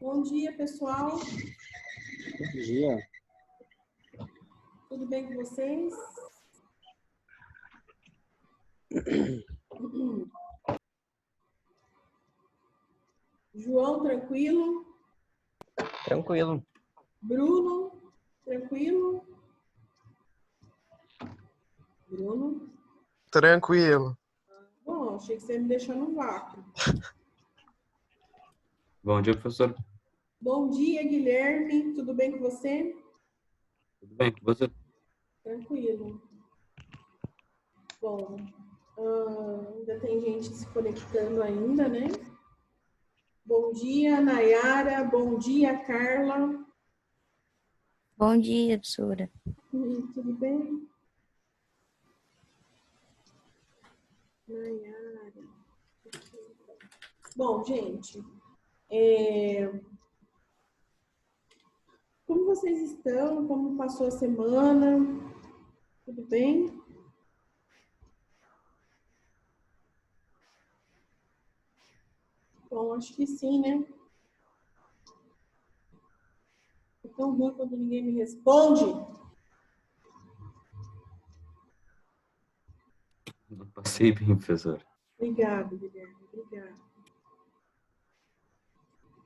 Bom dia, pessoal. Bom dia. Tudo bem com vocês? João, tranquilo? Tranquilo. Bruno, tranquilo? Bruno? Tranquilo. Bom, achei que você ia me deixar no vácuo. Bom dia, professor. Bom dia, Guilherme. Tudo bem com você? Tudo bem com você? Tranquilo. Bom, ainda tem gente se conectando ainda, né? Bom dia, Nayara. Bom dia, Carla. Bom dia, professora. Tudo bem? Nayara. Bom, gente, como vocês estão? Como passou a semana? Tudo bem? Bom, acho que sim, né? É tão ruim quando ninguém me responde. Não passei bem, professor. Obrigado, Guilherme. Obrigado.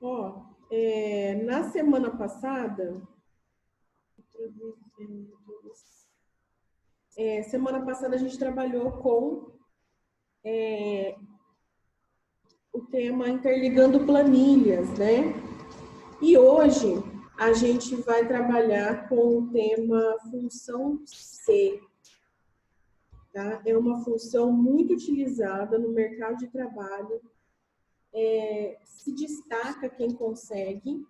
Ó, na semana passada, a gente trabalhou com o tema Interligando Planilhas, né? E hoje a gente vai trabalhar com o tema função C. Tá? É uma função muito utilizada no mercado de trabalho. Se destaca quem consegue.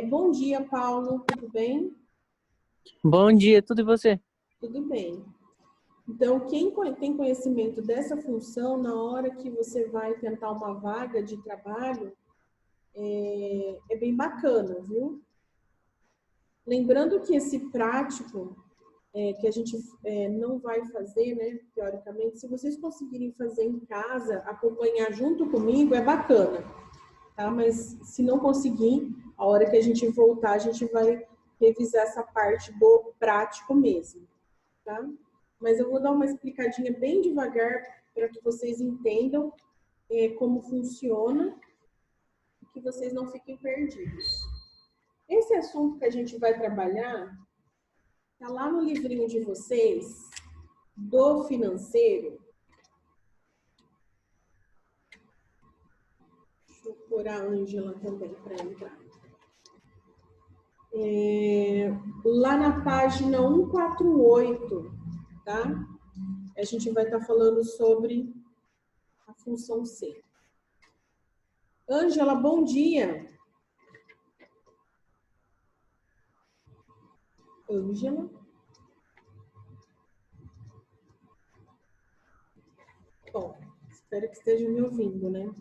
Bom dia, Paulo. Tudo bem? Bom dia, tudo e você? Tudo bem. Então, quem tem conhecimento dessa função, na hora que você vai tentar uma vaga de trabalho, é bem bacana, viu? Lembrando que esse prático, que a gente não vai fazer, né, teoricamente, se vocês conseguirem fazer em casa, acompanhar junto comigo, é bacana, tá? Mas se não conseguir, a hora que a gente voltar, a gente vai revisar essa parte do prático mesmo, tá? Mas eu vou dar uma explicadinha bem devagar para que vocês entendam como funciona e que vocês não fiquem perdidos. Esse assunto que a gente vai trabalhar está lá no livrinho de vocês, do financeiro. Deixa eu pôr a Ângela também para entrar. Lá na página 148, tá? A gente vai estar falando sobre a função C. Ângela, bom dia. Ângela. Bom, espero que esteja me ouvindo, né?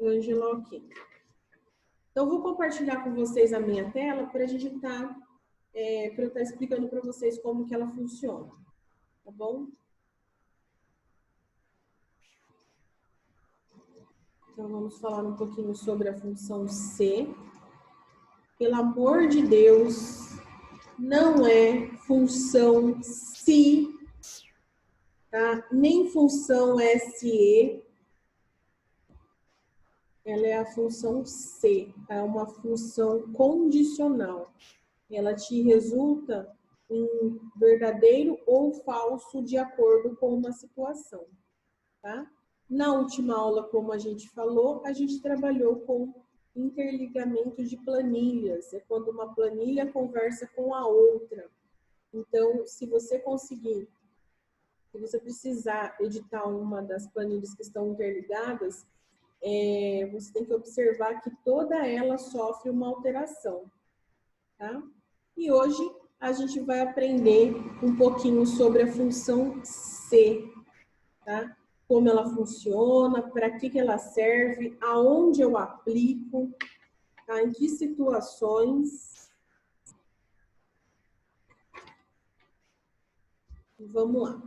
Ângela, ok. Então, eu vou compartilhar com vocês a minha tela para a gente para eu estar explicando para vocês como que ela funciona, tá bom? Então, vamos falar um pouquinho sobre a função C. Pelo amor de Deus, não é função SI, tá? Nem função SE. Ela é a função C, tá? É uma função condicional. Ela te resulta em verdadeiro ou falso de acordo com uma situação, tá? Na última aula, como a gente falou, a gente trabalhou com interligamento de planilhas. É quando uma planilha conversa com a outra. Então, se você precisar editar uma das planilhas que estão interligadas, você tem que observar que toda ela sofre uma alteração, tá? E hoje a gente vai aprender um pouquinho sobre a função C, tá? Como ela funciona, para que ela serve, aonde eu aplico, tá? Em que situações. Vamos lá.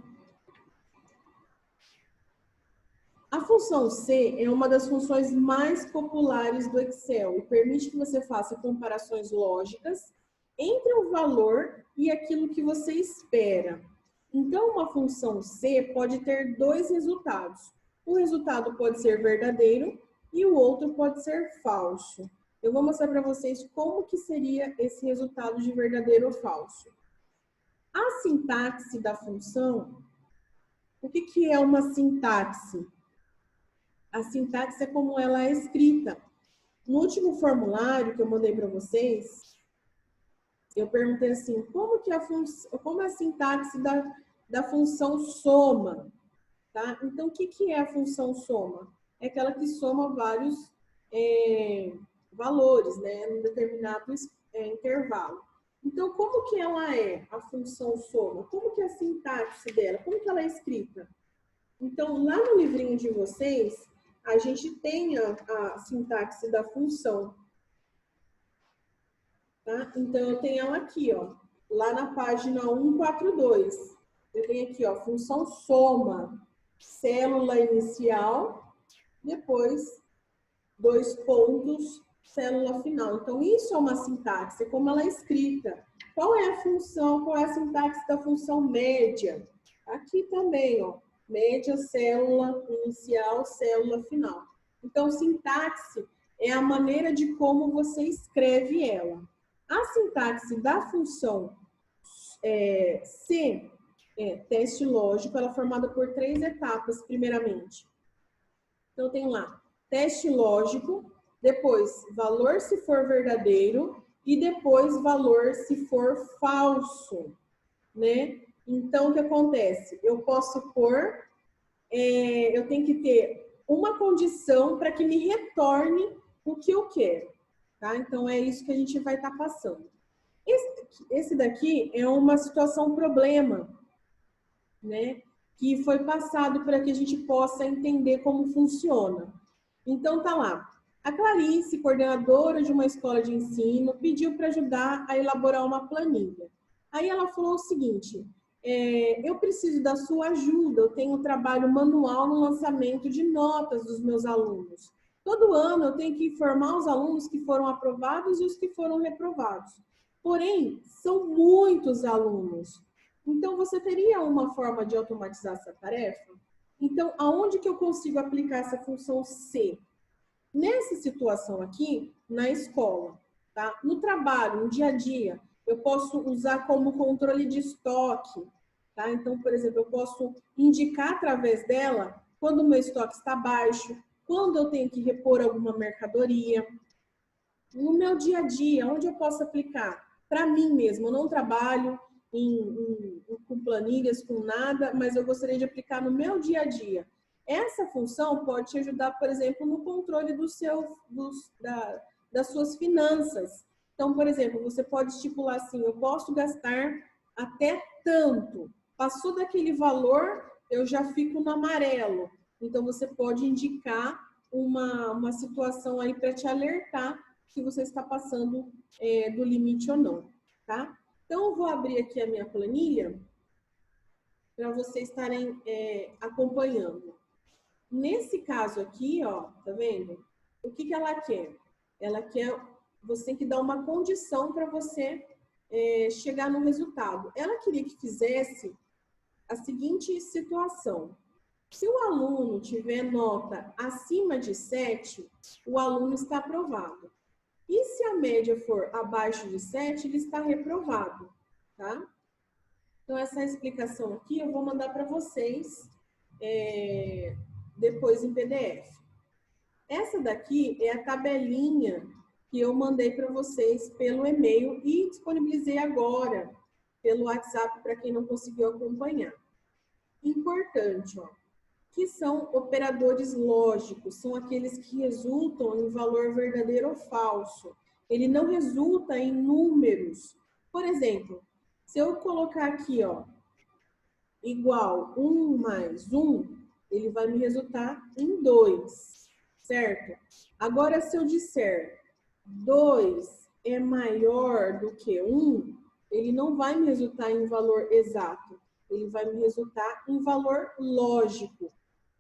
A A função C é uma das funções mais populares do Excel e permite que você faça comparações lógicas entre o valor e aquilo que você espera. Então, uma função C pode ter dois resultados. Um resultado pode ser verdadeiro e o outro pode ser falso. Eu vou mostrar para vocês como que seria esse resultado de verdadeiro ou falso. A sintaxe da função, o que que é uma sintaxe? A sintaxe é como ela é escrita. No último formulário que eu mandei para vocês, eu perguntei assim, como é a sintaxe da função soma? Tá? Então, o que que é a função soma? É aquela que soma vários valores, né, num determinado intervalo. Então, como que ela é, a função soma? Como que é a sintaxe dela? Como que ela é escrita? Então, lá no livrinho de vocês, a gente tem a sintaxe da função. Tá? Então, eu tenho ela aqui, ó, lá na página 142. Eu tenho aqui, ó, função soma, célula inicial, depois 2 pontos, célula final. Então, isso é uma sintaxe, é como ela é escrita. Qual é a função, qual é a sintaxe da função média? Aqui também, ó, média, célula inicial, célula final. Então, sintaxe é a maneira de como você escreve ela. A sintaxe da função C, teste lógico, ela é formada por 3 etapas, primeiramente. Então, tem lá, teste lógico, depois valor se for verdadeiro e depois valor se for falso, né? Então, o que acontece? Eu posso pôr, eu tenho que ter uma condição para que me retorne o que eu quero, tá? Então, é isso que a gente vai estar passando. Esse daqui é uma situação problema, né? Que foi passado para que a gente possa entender como funciona. Então, tá lá. A Clarice, coordenadora de uma escola de ensino, pediu para ajudar a elaborar uma planilha. Aí ela falou o seguinte, eu preciso da sua ajuda, eu tenho um trabalho manual no lançamento de notas dos meus alunos. Todo ano eu tenho que informar os alunos que foram aprovados e os que foram reprovados. Porém, são muitos alunos. Então, você teria uma forma de automatizar essa tarefa? Então, aonde que eu consigo aplicar essa função C? Nessa situação aqui, na escola, tá? No trabalho, no dia a dia, eu posso usar como controle de estoque, tá? Então, por exemplo, eu posso indicar através dela quando o meu estoque está baixo, quando eu tenho que repor alguma mercadoria. No meu dia a dia, onde eu posso aplicar? Para mim mesmo, eu não trabalho com planilhas, com nada, mas eu gostaria de aplicar no meu dia a dia. Essa função pode te ajudar, por exemplo, no controle das suas finanças. Então, por exemplo, você pode estipular assim, eu posso gastar até tanto. Passou daquele valor, eu já fico no amarelo. Então, você pode indicar uma situação aí para te alertar se você está passando do limite ou não, tá? Então, eu vou abrir aqui a minha planilha para vocês estarem acompanhando. Nesse caso aqui, ó, tá vendo? O que que ela quer? Ela quer, você tem que dar uma condição para você chegar no resultado. Ela queria que fizesse a seguinte situação. Se o aluno tiver nota acima de 7, o aluno está aprovado. E se a média for abaixo de 7, ele está reprovado, tá? Então, essa explicação aqui eu vou mandar para vocês depois em PDF. Essa daqui é a tabelinha que eu mandei para vocês pelo e-mail e disponibilizei agora pelo WhatsApp para quem não conseguiu acompanhar. Importante, ó, que são operadores lógicos, são aqueles que resultam em valor verdadeiro ou falso. Ele não resulta em números. Por exemplo, se eu colocar aqui, ó, igual 1 mais 1, ele vai me resultar em 2, certo? Agora, se eu disser 2 é maior do que 1, ele não vai me resultar em valor exato, ele vai me resultar em valor lógico.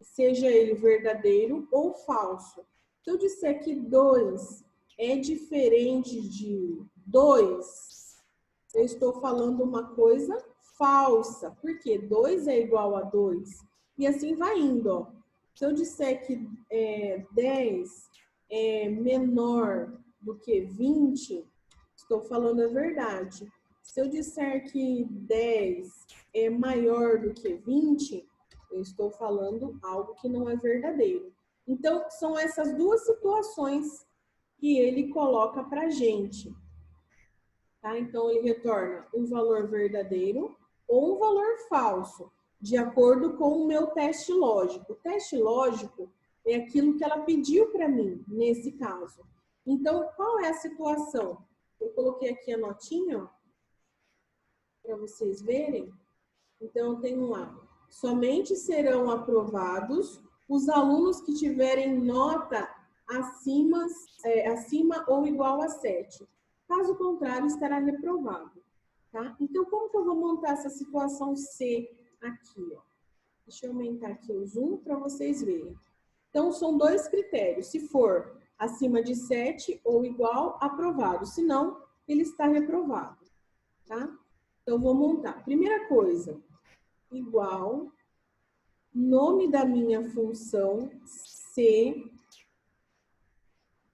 seja ele verdadeiro ou falso. Se eu disser que 2 é diferente de 2, eu estou falando uma coisa falsa. Por quê? 2 é igual a 2. E assim vai indo, ó. Se eu disser que 10 é menor do que 20, estou falando a verdade. Se eu disser que 10 é maior do que 20, eu estou falando algo que não é verdadeiro. Então, são essas duas situações que ele coloca para a gente. Tá? Então, ele retorna um valor verdadeiro ou um valor falso, de acordo com o meu teste lógico. O teste lógico é aquilo que ela pediu para mim, nesse caso. Então, qual é a situação? Eu coloquei aqui a notinha, para vocês verem. Então, eu tenho lá, somente serão aprovados os alunos que tiverem nota acima ou igual a 7. Caso contrário, estará reprovado. Tá? Então, como que eu vou montar essa situação C aqui? Ó? Deixa eu aumentar aqui o zoom para vocês verem. Então, são dois critérios. Se for acima de 7 ou igual, aprovado. Se não, ele está reprovado. Tá? Então, vou montar. Primeira coisa, igual, nome da minha função, C.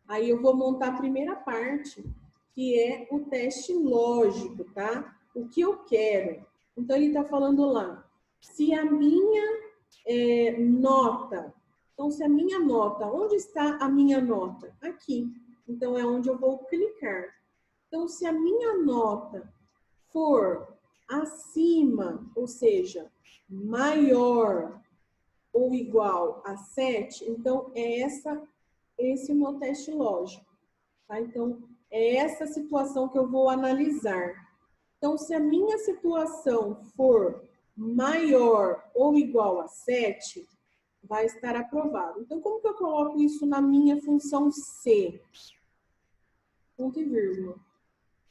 Aí eu vou montar a primeira parte, que é o teste lógico, tá? O que eu quero. Então, ele está falando lá, se a minha nota, então se a minha nota, onde está a minha nota? Aqui. Então, é onde eu vou clicar. Então, se a minha nota for acima, ou seja, maior ou igual a 7, então esse é o meu teste lógico. Tá? Então, é essa situação que eu vou analisar. Então, se a minha situação for maior ou igual a 7, vai estar aprovado. Então, como que eu coloco isso na minha função C? Ponto e vírgula.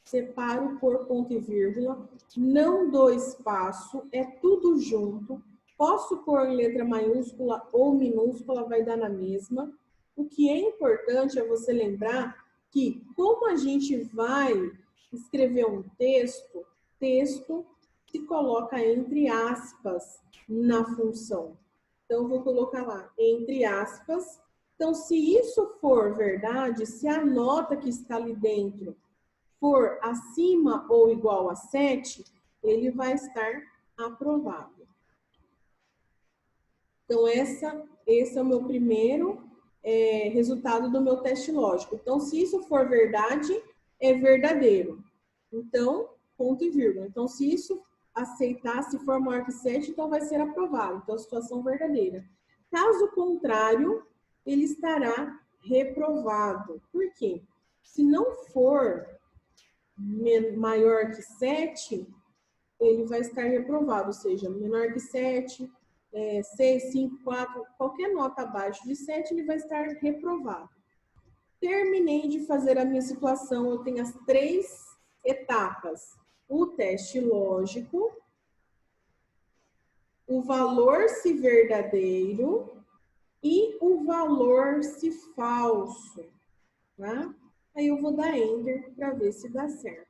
Separo por ponto e vírgula, não dou espaço, é tudo junto. Posso pôr em letra maiúscula ou minúscula, vai dar na mesma. O que é importante é você lembrar que, como a gente vai escrever um texto se coloca entre aspas na função. Então, eu vou colocar lá, entre aspas. Então, se isso for verdade, se a nota que está ali dentro for acima ou igual a 7, ele vai estar aprovado. Então, esse é o meu primeiro resultado do meu teste lógico. Então, se isso for verdade, é verdadeiro. Então, ponto e vírgula. Então, se isso aceitar, se for maior que 7, então vai ser aprovado. Então, situação verdadeira. Caso contrário, ele estará reprovado. Por quê? Se não for maior que 7, ele vai estar reprovado, ou seja, menor que 7, 6, 5, 4, qualquer nota abaixo de 7, ele vai estar reprovado. Terminei de fazer a minha situação, eu tenho as 3 etapas. O teste lógico, o valor se verdadeiro e o valor se falso. Tá? Aí eu vou dar Enter para ver se dá certo.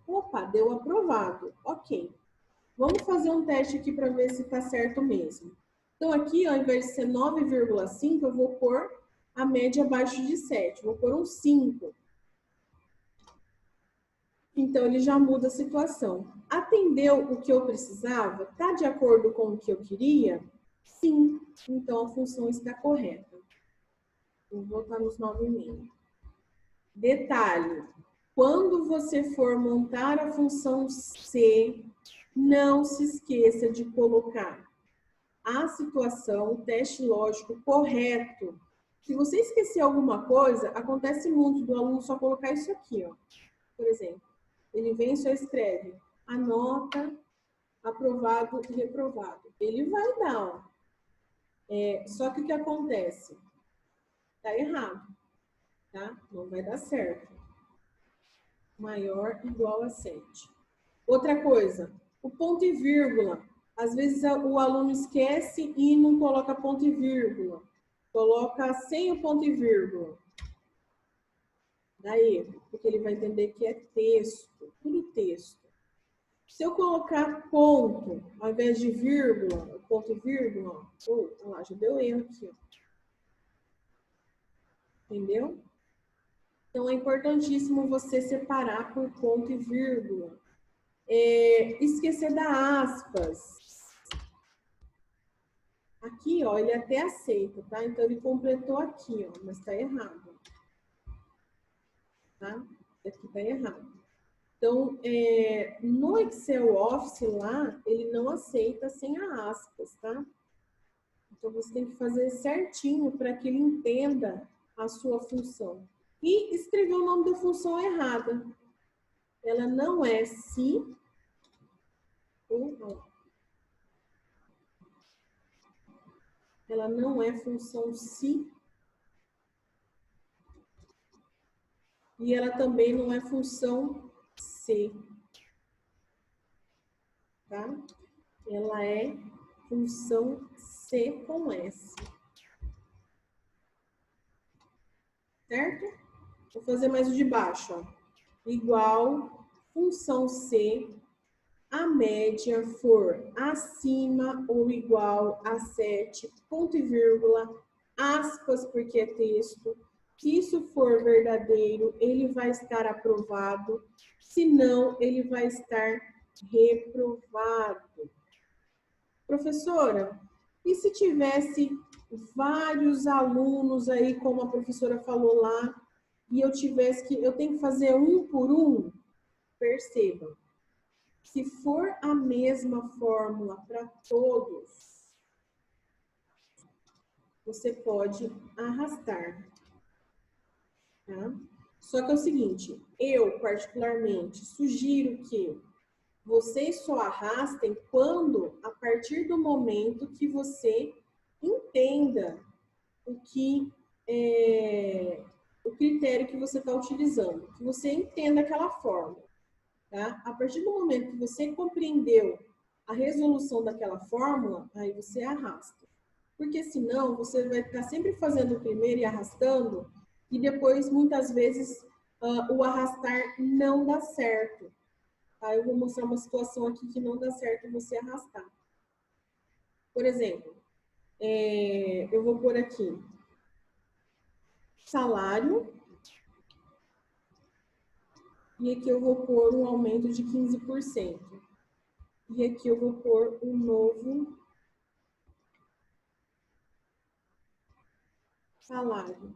Opa, deu aprovado. Ok. Vamos fazer um teste aqui para ver se está certo mesmo. Então, aqui, ao invés de ser 9,5, eu vou pôr a média abaixo de 7. Vou pôr um 5. Então, ele já muda a situação. Atendeu o que eu precisava? Está de acordo com o que eu queria? Sim. Então, a função está correta. Vou voltar nos 9,5. Detalhe. Quando você for montar a função C, não se esqueça de colocar a situação, o teste lógico correto. Se você esquecer alguma coisa, acontece muito do aluno só colocar isso aqui, ó. Por exemplo, ele vem e só escreve a nota, aprovado e reprovado. Ele vai dar, ó. Só que o que acontece? Tá errado, tá? Não vai dar certo. Maior igual a 7. Outra coisa, o ponto e vírgula. Às vezes o aluno esquece e não coloca ponto e vírgula. Coloca sem o ponto e vírgula. Dá erro, porque ele vai entender que é texto, tudo texto. Se eu colocar ponto ao invés de vírgula, ponto e vírgula, olha lá, já deu erro aqui. Ó. Entendeu? Então, é importantíssimo você separar por ponto e vírgula. Esquecer da aspas. Aqui, ó, ele até aceita, tá? Então, ele completou aqui, ó, mas tá errado. Tá? Aqui tá errado. Então, no Excel Office lá, ele não aceita sem a aspas, tá? Então, você tem que fazer certinho para que ele entenda a sua função. E escreveu o nome da função errada. Ela não é se... Ela não é função se. E ela também não é função se. Tá? Ela é função C com S. Certo? Vou fazer mais o de baixo, ó. Igual função C, a média for acima ou igual a 7, ponto e vírgula, aspas, porque é texto. Se isso for verdadeiro, ele vai estar aprovado. Se não, ele vai estar reprovado. Professora, e se tivesse vários alunos aí, como a professora falou lá, e eu tenho que fazer um por um? Perceba, se for a mesma fórmula para todos, você pode arrastar, tá? Só que é o seguinte, eu particularmente sugiro que vocês só arrastem quando, a partir do momento que você entenda o critério que você está utilizando, que você entenda aquela fórmula, tá? A partir do momento que você compreendeu a resolução daquela fórmula, aí você arrasta. Porque senão você vai ficar sempre fazendo o primeiro e arrastando, e depois, muitas vezes, o arrastar não dá certo. Tá? Eu vou mostrar uma situação aqui que não dá certo você arrastar. Por exemplo, eu vou pôr aqui salário, e aqui eu vou pôr um aumento de 15%. E aqui eu vou pôr um novo salário.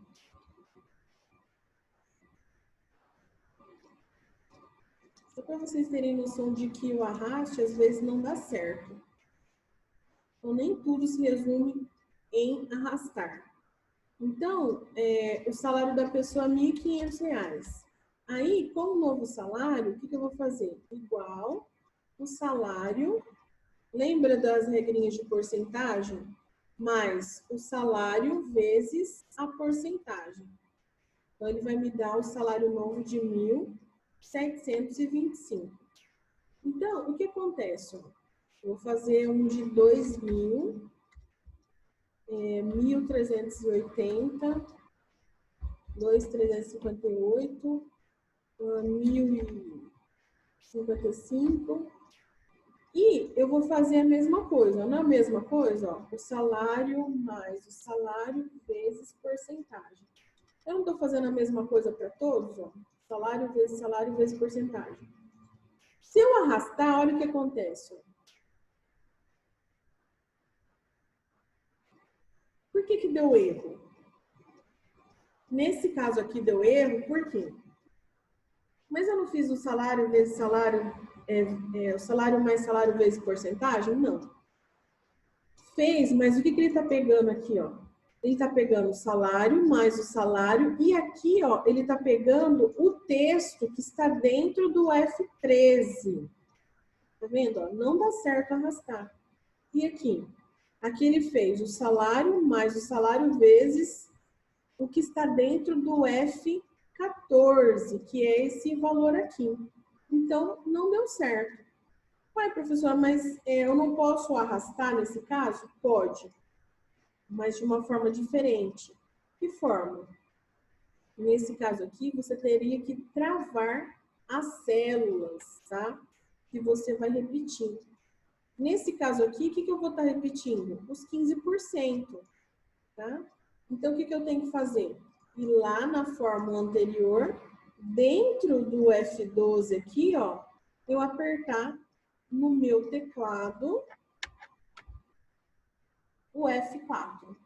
Só para vocês terem noção de que o arraste às vezes não dá certo. Então, nem tudo se resume em arrastar. Então, o salário da pessoa é R$ 1.500. Aí, com o novo salário, o que eu vou fazer? Igual o salário, lembra das regrinhas de porcentagem? Mais o salário vezes a porcentagem. Então, ele vai me dar o salário novo de 1.725. Então, o que acontece? Eu vou fazer um de 2.000, 1.380, 2.358, 1.055. E eu vou fazer a mesma coisa, não é a mesma coisa? Ó, o salário mais o salário vezes porcentagem. Eu não estou fazendo a mesma coisa para todos, ó. Salário vezes porcentagem. Se eu arrastar, olha o que acontece. Ó. Por que deu erro? Nesse caso aqui deu erro, por quê? Mas eu não fiz o salário vezes salário, o salário mais salário vezes porcentagem? Não. Fez, mas o que ele está pegando aqui, ó? Ele está pegando o salário mais o salário e aqui, ó, ele está pegando o texto que está dentro do F13. Tá vendo? Ó? Não dá certo arrastar. E aqui? Aqui ele fez o salário mais o salário vezes o que está dentro do F14, que é esse valor aqui. Então, não deu certo. Vai, professora, mas eu não posso arrastar nesse caso? Pode, mas de uma forma diferente. Que forma? Nesse caso aqui, você teria que travar as células, tá? Que você vai repetir. Nesse caso aqui, o que eu vou estar repetindo? Os 15%, tá? Então, o que eu tenho que fazer? Ir lá na fórmula anterior, dentro do F12 aqui, ó, eu apertar no meu teclado o F4.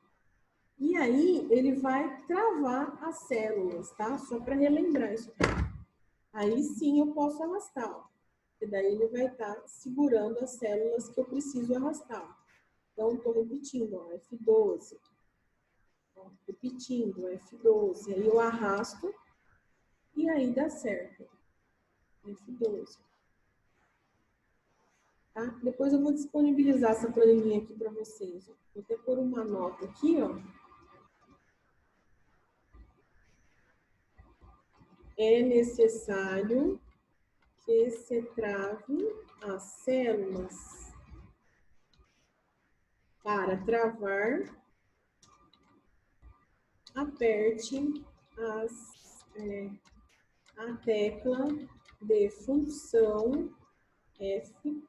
E aí, ele vai travar as células, tá? Só para relembrar isso aqui. Aí sim eu posso arrastar, ó. E daí ele vai estar segurando as células que eu preciso arrastar. Então, estou repetindo, ó, F12. Ó, repetindo, F12. Aí eu arrasto e aí dá certo. F12. Tá? Depois eu vou disponibilizar essa planilhinha aqui para vocês. Ó. Vou até pôr uma nota aqui, ó. É necessário que se trave as células para travar, aperte a tecla de função F4.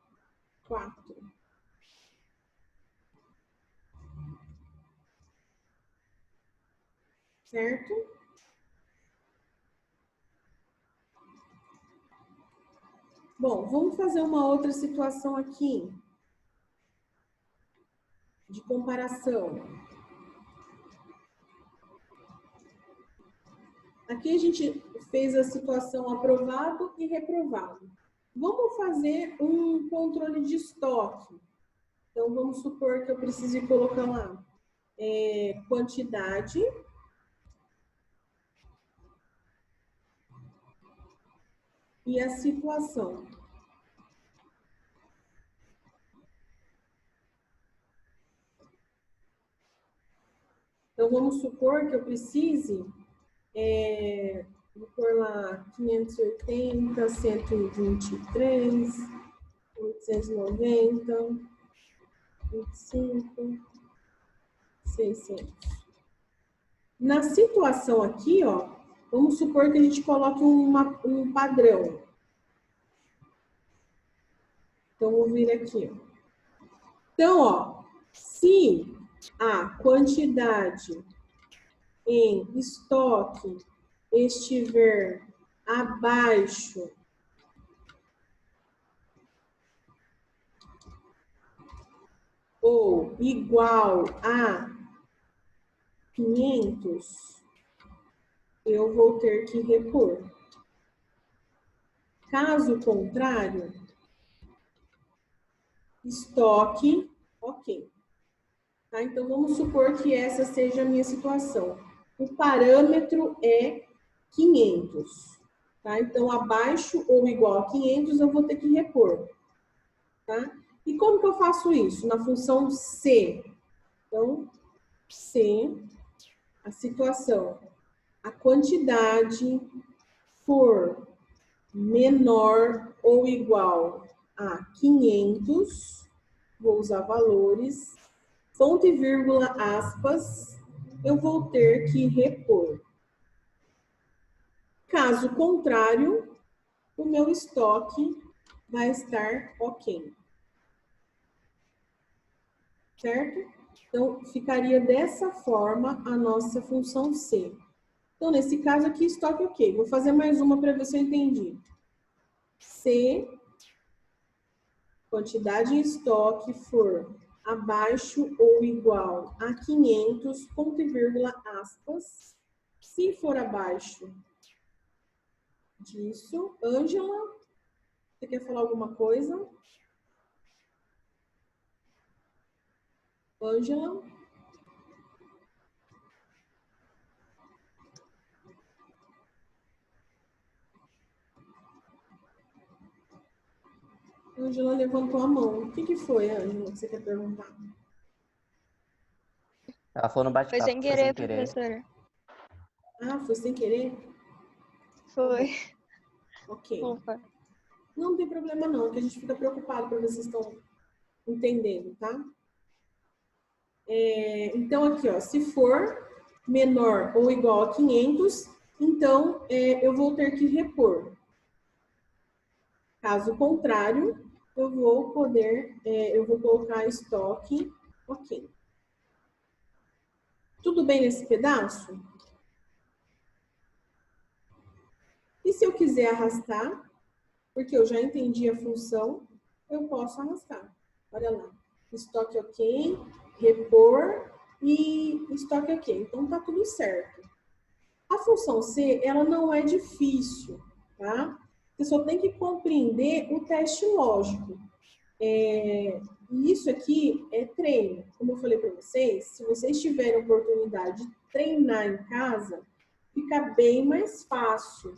Certo? Bom, vamos fazer uma outra situação aqui de comparação. Aqui a gente fez a situação aprovado e reprovado. Vamos fazer um controle de estoque. Então, vamos supor que eu precise colocar lá quantidade e a situação. Então, vamos supor que eu precise, vou pôr lá 580, 123, 890, 25, 600. Na situação aqui, ó, vamos supor que a gente coloque um padrão. Então, vou vir aqui, ó. Então, ó, se a quantidade em estoque estiver abaixo ou igual a 500, eu vou ter que repor. Caso contrário, estoque, ok. Tá? Então, vamos supor que essa seja a minha situação. O parâmetro é 500. Tá? Então, abaixo ou igual a 500, eu vou ter que repor. Tá? E como que eu faço isso? Na função C. Então, C, a situação. A quantidade for menor ou igual a 500, vou usar valores, ponto e vírgula, aspas, eu vou ter que repor. Caso contrário, o meu estoque vai estar ok. Certo? Então, ficaria dessa forma a nossa função C. Então, nesse caso aqui, estoque ok. Vou fazer mais uma para ver se eu entendi. Se quantidade em estoque for abaixo ou igual a 500, ponto e vírgula, aspas. Se for abaixo disso, Ângela, você quer falar alguma coisa? Ângela? Ângela levantou a mão. O que foi, Ângela, que você quer perguntar? Ela falou no bate-papo. Foi sem querer, professora. Ah, foi sem querer? Foi. Ok. Opa. Não tem problema não, que a gente fica preocupado para ver se vocês estão entendendo, tá? Então, aqui, ó, se for menor ou igual a 500, então eu vou ter que repor. Caso contrário, eu vou colocar estoque, ok. Tudo bem nesse pedaço? E se eu quiser arrastar, porque eu já entendi a função, eu posso arrastar. Olha lá, estoque ok, repor e estoque ok. Então, tá tudo certo. A função C, ela não é difícil, tá? Você só tem que compreender o teste lógico. E isso aqui é treino. Como eu falei para vocês, se vocês tiverem oportunidade de treinar em casa, fica bem mais fácil,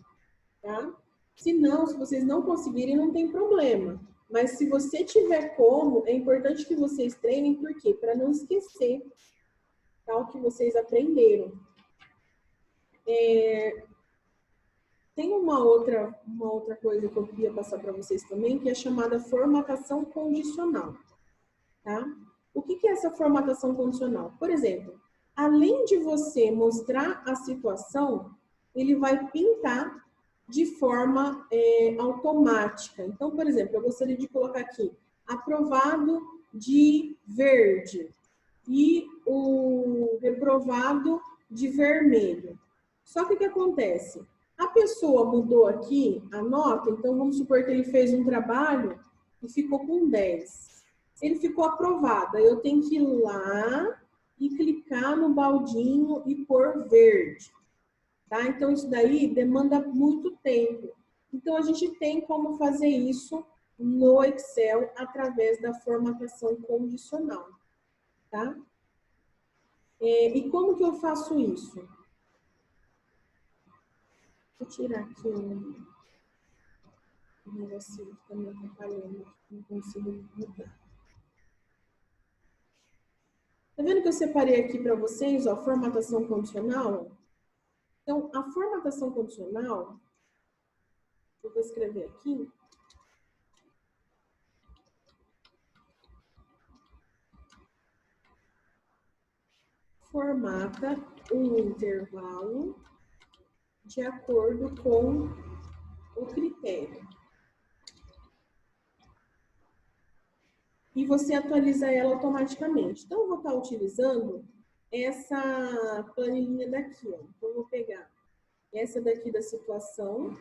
tá? Se não, se vocês não conseguirem, não tem problema. Mas se você tiver como, é importante que vocês treinem, por quê? Para não esquecer, tá, o que vocês aprenderam. Tem uma outra coisa que eu queria passar para vocês também, que é chamada formatação condicional, tá? O que é essa formatação condicional? Por exemplo, além de você mostrar a situação, ele vai pintar de forma automática. Então, por exemplo, eu gostaria de colocar aqui, aprovado de verde e o reprovado de vermelho. Só que o que acontece? A pessoa mudou aqui a nota, então vamos supor que ele fez um trabalho e ficou com 10. Ele ficou aprovado, aí eu tenho que ir lá e clicar no baldinho e pôr verde. Tá? Então, isso daí demanda muito tempo. Então, a gente tem como fazer isso no Excel através da formatação condicional. Tá? E como que eu faço isso? Vou tirar aqui um negocinho que está me atrapalhando. Não consigo mudar. Tá vendo que eu separei aqui para vocês, ó, formatação condicional? Então, a formatação condicional, eu vou escrever aqui. Formata um intervalo de acordo com o critério. E você atualiza ela automaticamente. Então, eu vou estar utilizando essa planilhinha daqui, ó. Então, eu vou pegar essa daqui da situação.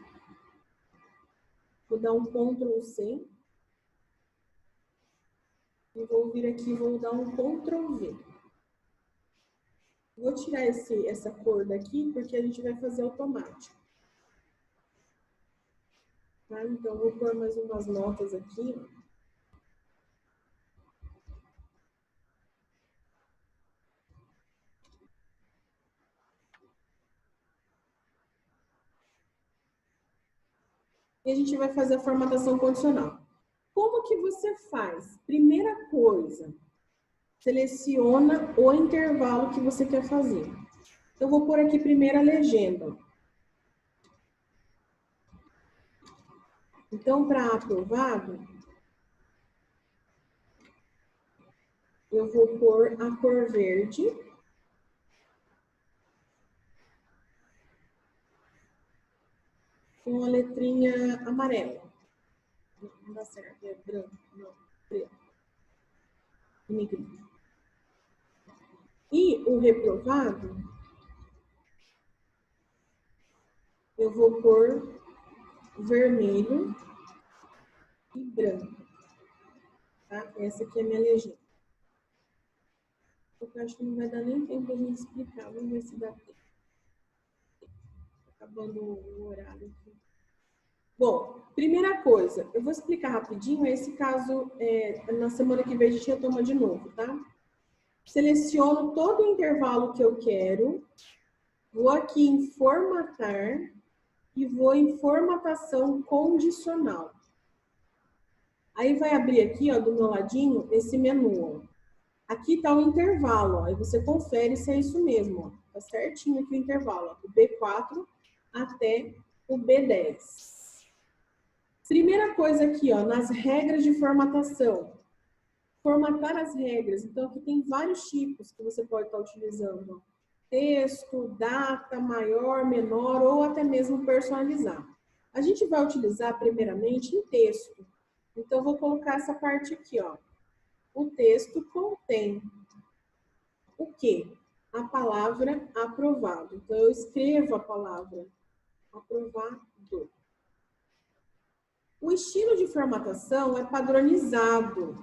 Vou dar um Ctrl+C. E vou vir aqui e vou dar um Ctrl+V. Vou tirar essa cor daqui, porque a gente vai fazer automático. Tá? Então, vou pôr mais umas notas aqui. E a gente vai fazer a formatação condicional. Como que você faz? Primeira coisa, seleciona o intervalo que você quer fazer. Eu vou pôr aqui primeiro a legenda. Então, para aprovado, eu vou pôr a cor verde. Com a letrinha amarela. Não dá certo, é branco, não, preto. Negrito. E o reprovado, eu vou pôr vermelho e branco. Tá? Essa aqui é a minha legenda. Eu acho que não vai dar nem tempo pra gente explicar. Vamos ver se dá tempo. Tá acabando o horário aqui. Bom, primeira coisa, eu vou explicar rapidinho. Esse caso, na semana que vem a gente retoma de novo, tá? Seleciono todo o intervalo que eu quero. Vou aqui em formatar e vou em formatação condicional. Aí vai abrir aqui, ó, do meu ladinho, esse menu, ó. Aqui está o intervalo, ó. Aí você confere se é isso mesmo, ó. Tá certinho aqui o intervalo, ó, do B4 até o B10. Primeira coisa aqui, ó, nas regras de formatação. Formatar as regras. Então, aqui tem vários tipos que você pode estar utilizando. Ó. Texto, data, maior, menor ou até mesmo personalizar. A gente vai utilizar primeiramente em texto. Então, eu vou colocar essa parte aqui, ó. O texto contém o quê? A palavra aprovado. Então, eu escrevo a palavra aprovado. O estilo de formatação é padronizado,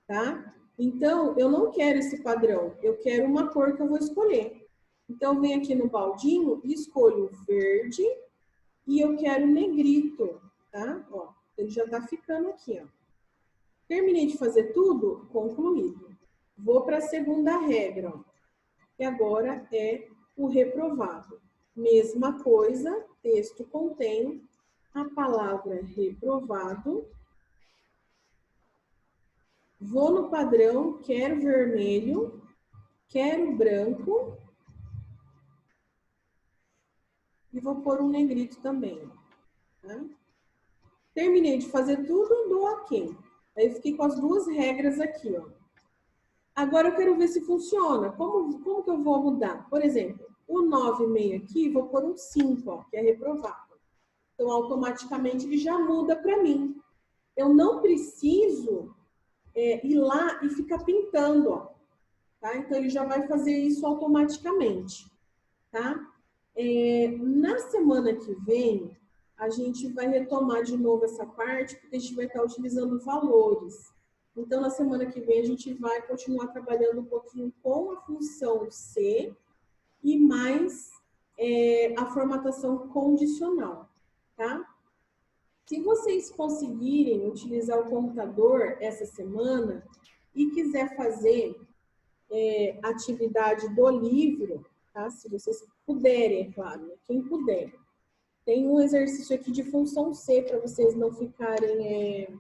tá? Então, eu não quero esse padrão, eu quero uma cor que eu vou escolher. Então, eu venho aqui no baldinho e escolho verde e eu quero negrito, tá? Ó, ele já tá ficando aqui, ó. Terminei de fazer tudo, concluído. Vou para a segunda regra, ó. E agora é o reprovado. Mesma coisa, texto contém a palavra reprovado. Vou no padrão, quero vermelho, quero branco. E vou pôr um negrito também. Tá? Terminei de fazer tudo, dou OK. Aí eu fiquei com as duas regras aqui, ó. Agora eu quero ver se funciona. Como que eu vou mudar? Por exemplo, o 9,5 aqui, vou pôr um 5, ó, que é reprovado. Então, automaticamente, ele já muda para mim. Eu não preciso ir lá e ficar pintando, ó. Tá? Então, ele já vai fazer isso automaticamente. Tá? Na semana que vem, a gente vai retomar de novo essa parte, porque a gente vai estar utilizando valores. Então, na semana que vem, a gente vai continuar trabalhando um pouquinho com a função C e mais a formatação condicional, tá? Se vocês conseguirem utilizar o computador essa semana e quiser fazer atividade do livro, tá? Se vocês puderem, é claro, né? Quem puder. Tem um exercício aqui de função C para vocês não ficarem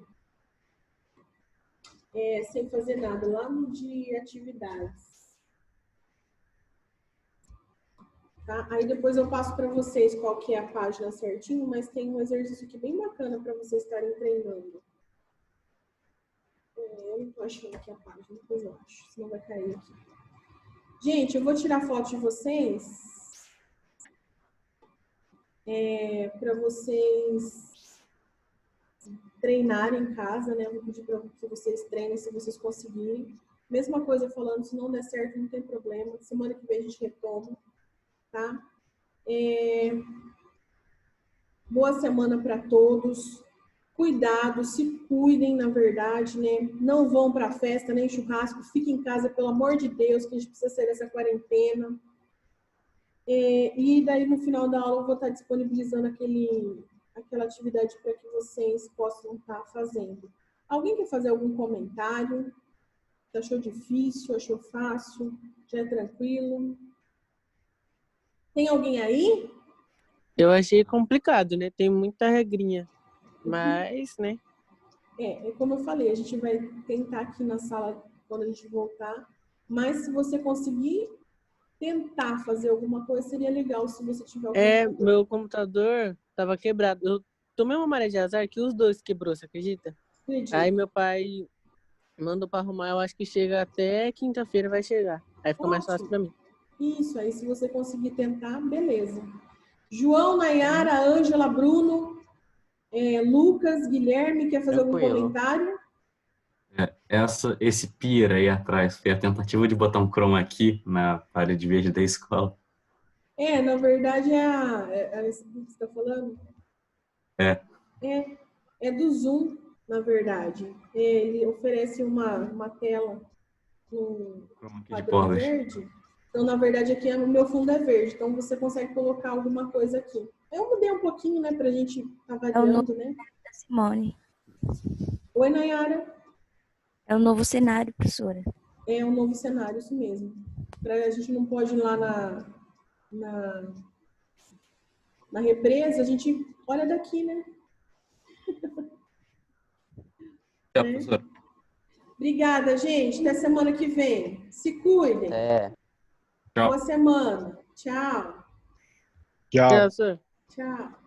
sem fazer nada, lá no de atividades. Tá? Aí depois eu passo para vocês qual que é a página certinho, mas tem um exercício aqui bem bacana para vocês estarem treinando. Eu não tô achando aqui a página, depois eu acho, senão vai cair aqui. Gente, eu vou tirar foto de vocês para vocês treinarem em casa, né? Eu vou pedir para que vocês treinem se vocês conseguirem. Mesma coisa falando, se não der certo, não tem problema. Semana que vem a gente retoma, tá? Boa semana para todos. Cuidado, se cuidem, na verdade, né? Não vão para festa, nem churrasco. Fiquem em casa, pelo amor de Deus, que a gente precisa sair dessa quarentena. E daí, no final da aula, eu vou estar disponibilizando aquela atividade para que vocês possam estar fazendo. Alguém quer fazer algum comentário? Achou difícil? Achou fácil? Já é tranquilo? Tem alguém aí? Eu achei complicado, né? Tem muita regrinha. Mas, né? Como eu falei, a gente vai tentar aqui na sala quando a gente voltar. Mas se você conseguir tentar fazer alguma coisa, seria legal se você tiver algum Meu computador tava quebrado. Eu tomei uma maré de azar que os dois quebrou, você acredita? Acredito. Aí meu pai mandou pra arrumar, eu acho que chega até quinta-feira, vai chegar. Aí fica mais fácil pra mim. Isso, aí se você conseguir tentar, beleza. João, Nayara, Ângela, Bruno, Lucas, Guilherme, quer fazer algum comentário? Esse pira aí atrás foi a tentativa de botar um chroma aqui na parede verde da escola. Na verdade, é isso que você está falando? É do Zoom, na verdade. Ele oferece uma tela no padrão verde. Então, na verdade, aqui o meu fundo é verde. Então, você consegue colocar alguma coisa aqui. Eu mudei um pouquinho, né? Pra gente estar variando, né? Simone. Oi, Nayara. É o novo cenário, professora. É um novo cenário, isso mesmo. A gente não pode ir lá na represa, a gente olha daqui, né? Professor. Obrigada, gente. Até semana que vem. Se cuidem. Tchau. Boa semana. Tchau. Tchau, senhor. Tchau.